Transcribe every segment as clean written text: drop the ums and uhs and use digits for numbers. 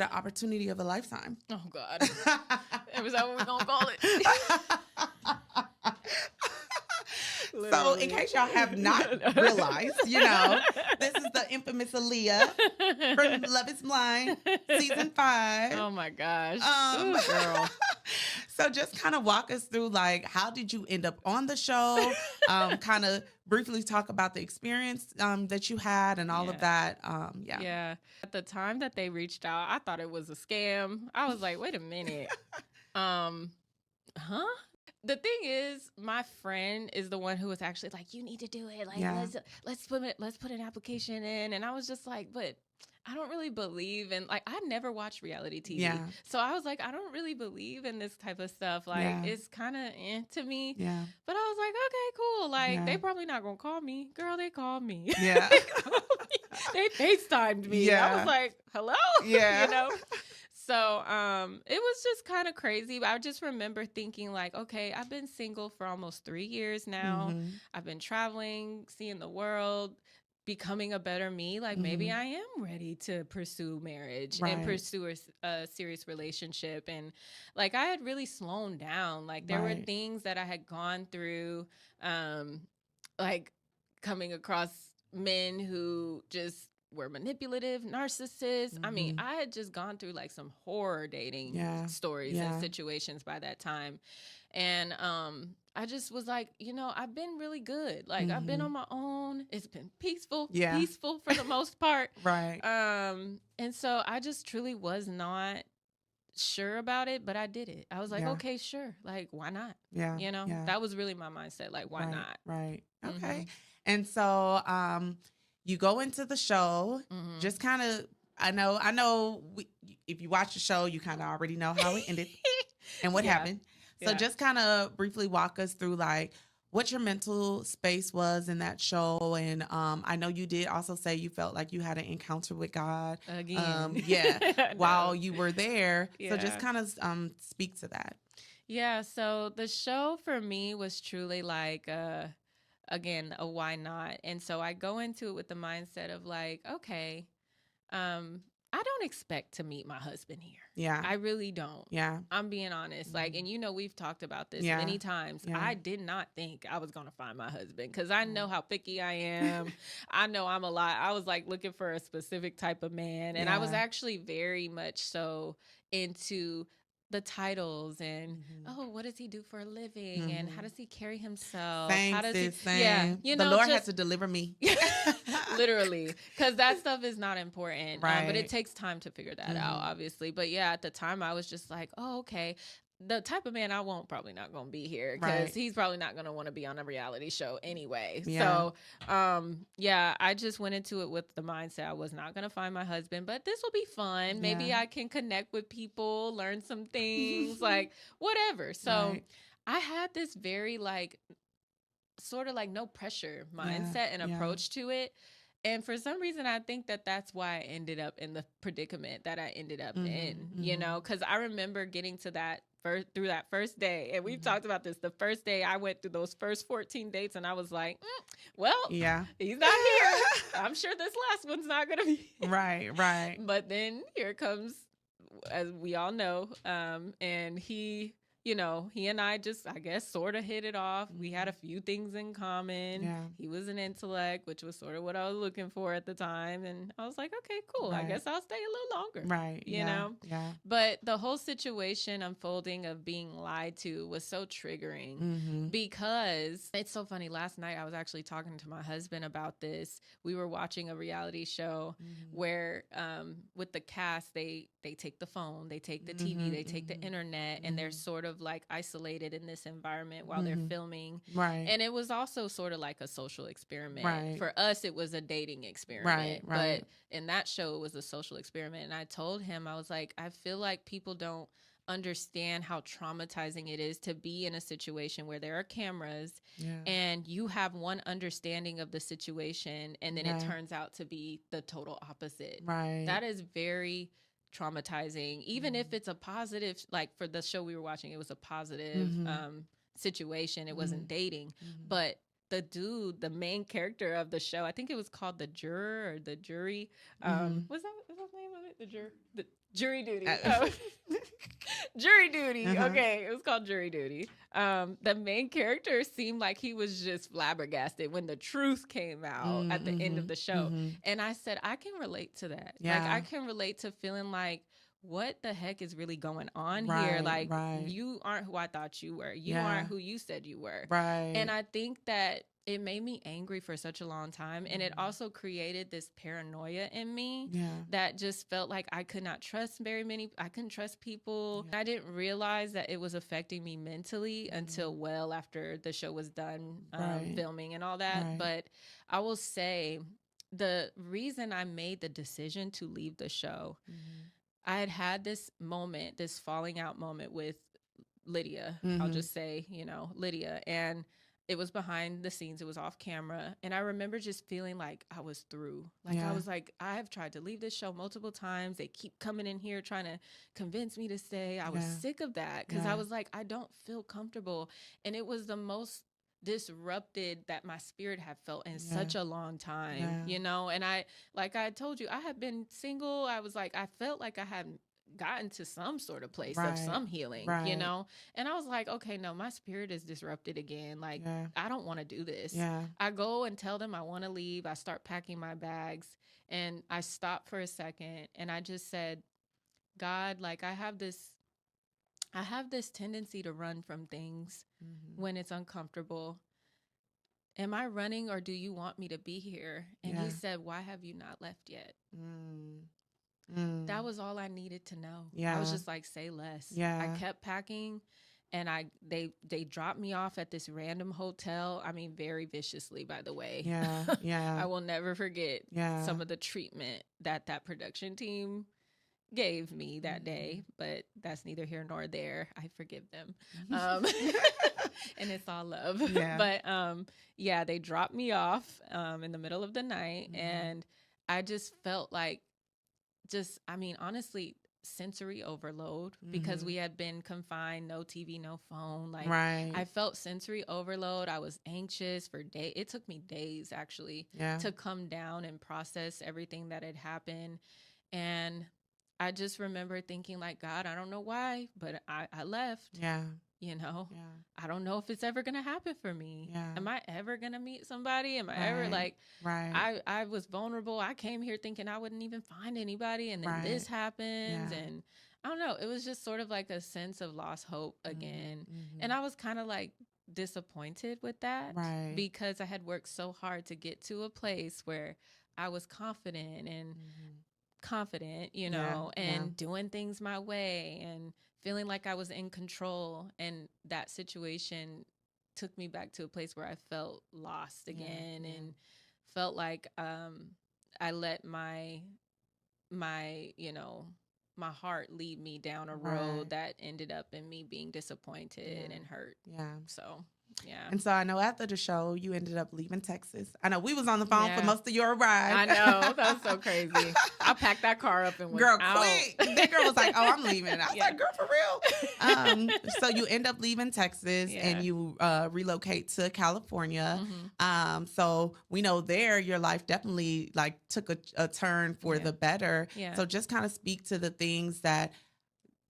an opportunity of a lifetime. Oh, God. Was that what we're going to call it? So in case y'all have not realized, this is the infamous Aaliyah from Love is Blind, season 5. Oh, my gosh. Ooh, girl. So just kind of walk us through, like, how did you end up on the show? Kind of briefly talk about the experience that you had and all of that. Yeah. At the time that they reached out, I thought it was a scam. I was like, wait a minute. Huh? The thing is, my friend is the one who was actually like, you need to do it. Like, let's put an application in. And I was just like, but I don't really believe in, like, I never watched reality TV. Yeah. So I was like, I don't really believe in this type of stuff. Like, it's kind of to me. Yeah. But I was like, okay, cool. Like, they probably not going to call me. Girl, they called me. Yeah. They FaceTimed me. Yeah. I was like, hello? Yeah. So it was just kind of crazy. But I just remember thinking like, okay, I've been single for almost 3 years now. Mm-hmm. I've been traveling, seeing the world, becoming a better me. Like maybe I am ready to pursue marriage and pursue a serious relationship. And like I had really slowed down. Like there were things that I had gone through, like coming across men who just were manipulative, narcissists. Mm-hmm. I mean, I had just gone through like some horror dating stories and situations by that time. And I just was like, I've been really good. Like I've been on my own. It's been peaceful for the most part. Right. And so I just truly was not sure about it, but I did it. I was like, okay, sure. Like, why not? Yeah. That was really my mindset. Like, why not? Right. Okay. Mm-hmm. And so, you go into the show, just kind of, I know if you watch the show, you kind of already know how it ended and what happened. So just kind of briefly walk us through like what your mental space was in that show. And I know you did also say you felt like you had an encounter with God. Again. While you were there. Yeah. So just kind of speak to that. Yeah. So the show for me was truly like, again, a why not? And so I go into it with the mindset of like, okay, I don't expect to meet my husband here. Yeah. I really don't. Yeah. I'm being honest. Like, and we've talked about this many times. Yeah. I did not think I was going to find my husband because I know how picky I am. I know I'm a lot. I was like looking for a specific type of man. And I was actually very much so into the titles and what does he do for a living and how does he carry himself? How does he? Yeah, the Lord had to deliver me, literally, because that stuff is not important, right? But it takes time to figure that out, obviously. But yeah, at the time, I was just like, oh, okay. The type of man I want probably not going to be here because he's probably not going to want to be on a reality show anyway. Yeah. So, I just went into it with the mindset I was not going to find my husband, but this will be fun. Maybe I can connect with people, learn some things, like whatever. So I had this very like sort of like no pressure mindset and approach to it. And for some reason, I think that that's why I ended up in the predicament that I ended up in, because I remember getting to that through that first day. And we've talked about this. The first day I went through those first 14 dates and I was like, he's not here. I'm sure this last one's not going to be. Right. But then here comes, as we all know, and he and I just, I guess, sort of hit it off. We had a few things in common. Yeah. He was an intellect, which was sort of what I was looking for at the time. And I was like, okay, cool. Right. I guess I'll stay a little longer. Right. You know? Yeah. But the whole situation unfolding of being lied to was so triggering because it's so funny. Last night, I was actually talking to my husband about this. We were watching a reality show where with the cast, they take the phone, they take the TV, they take the internet, and they're sort of like isolated in this environment while they're filming. Right. And it was also sort of like a social experiment. Right. For us, it was a dating experiment. Right. But in that show, it was a social experiment. And I told him, I was like, I feel like people don't understand how traumatizing it is to be in a situation where there are cameras and you have one understanding of the situation and then it turns out to be the total opposite. Right. That is very traumatizing, even if it's a positive, like for the show we were watching, it was a positive situation. It wasn't dating, but the main character of the show, I think it was called The Juror or The Jury. Was that the name of it? The Jury Duty. Jury Duty. Okay, it was called Jury Duty. The main character seemed like he was just flabbergasted when the truth came out at the end of the show. And I said, I can relate to that. Like, I can relate to feeling like, what the heck is really going on here? Like, you aren't who I thought you were. You aren't who you said you were. And I think that it made me angry for such a long time. And it also created this paranoia in me that just felt like I could not trust I couldn't trust people. I didn't realize that it was affecting me mentally until well after the show was done filming and all that. But I will say the reason I made the decision to leave the show, I had this moment, this falling out moment with Lydia. I'll just say, Lydia. And it was behind the scenes. It was off camera. And I remember just feeling like I was through. Like, I was like, I have tried to leave this show multiple times. They keep coming in here trying to convince me to stay. I was sick of that because I was like, I don't feel comfortable. And it was the most disrupted that my spirit had felt in such a long time, and I told you, I had been single. I was like, I felt like I hadn't gotten to some sort of place of some healing, and I was like, okay, no, my spirit is disrupted again. Like, I don't want to do this. I go and tell them I want to leave. I start packing my bags and I stopped for a second and I just said, God, like, I have this tendency to run from things when it's uncomfortable. Am I running or do you want me to be here? And he said, why have you not left yet? That was all I needed to know. I was just like, say less. I kept packing and they dropped me off at this random hotel. I mean, very viciously, by the way. I will never forget some of the treatment that production team gave me that day, but that's neither here nor there. I forgive them. And it's all love. But they dropped me off in the middle of the night and I just felt like honestly, sensory overload because we had been confined, no TV, no phone. Like I felt sensory overload. I was anxious for days. It took me days actually to come down and process everything that had happened. And I just remember thinking like, God, I don't know why, but I left. I don't know if it's ever going to happen for me. Am I ever going to meet somebody? Am I ever like, I was vulnerable. I came here thinking I wouldn't even find anybody. And then this happens. And I don't know. It was just sort of like a sense of lost hope again. And I was kind of like disappointed with that because I had worked so hard to get to a place where I was confident and and doing things my way and feeling like I was in control. And that situation took me back to a place where I felt lost again and felt like I let my heart lead me down a road that ended up in me being disappointed and hurt. So And so I know after the show, you ended up leaving Texas. I know we was on the phone for most of your ride. I know. That was so crazy. I packed that car up and went out. Quick. That girl was like, oh, I'm leaving. I was like, girl, for real? So you end up leaving Texas and you relocate to California. So we know there your life definitely like took a turn for the better. So just kind of speak to the things that,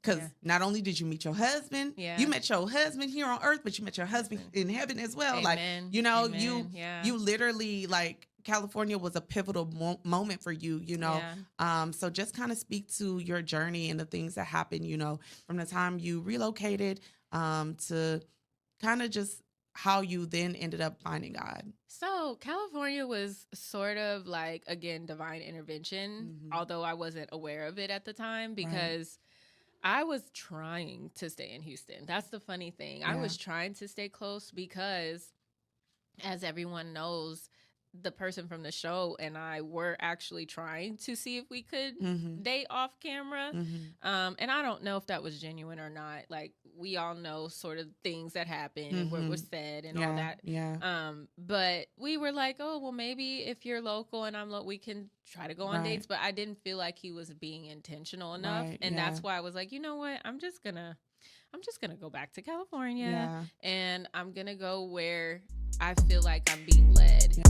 because not only did you meet your husband, you met your husband here on earth, but you met your husband in heaven as well. Amen. Like, you literally, like, California was a pivotal moment for you, So just kind of speak to your journey and the things that happened, from the time you relocated to kind of just how you then ended up finding God. So California was sort of like, again, divine intervention, although I wasn't aware of it at the time because I was trying to stay in Houston. That's the funny thing. I was trying to stay close because, as everyone knows, the person from the show and I were actually trying to see if we could date off camera. And I don't know if that was genuine or not. Like, we all know sort of things that happened and what was said and all that. But we were like, oh, well, maybe if you're local and I'm local, we can try to go on dates. But I didn't feel like he was being intentional enough. And that's why I was like, you know what? I'm just gonna go back to California and I'm going to go where I feel like I'm being led. Yeah.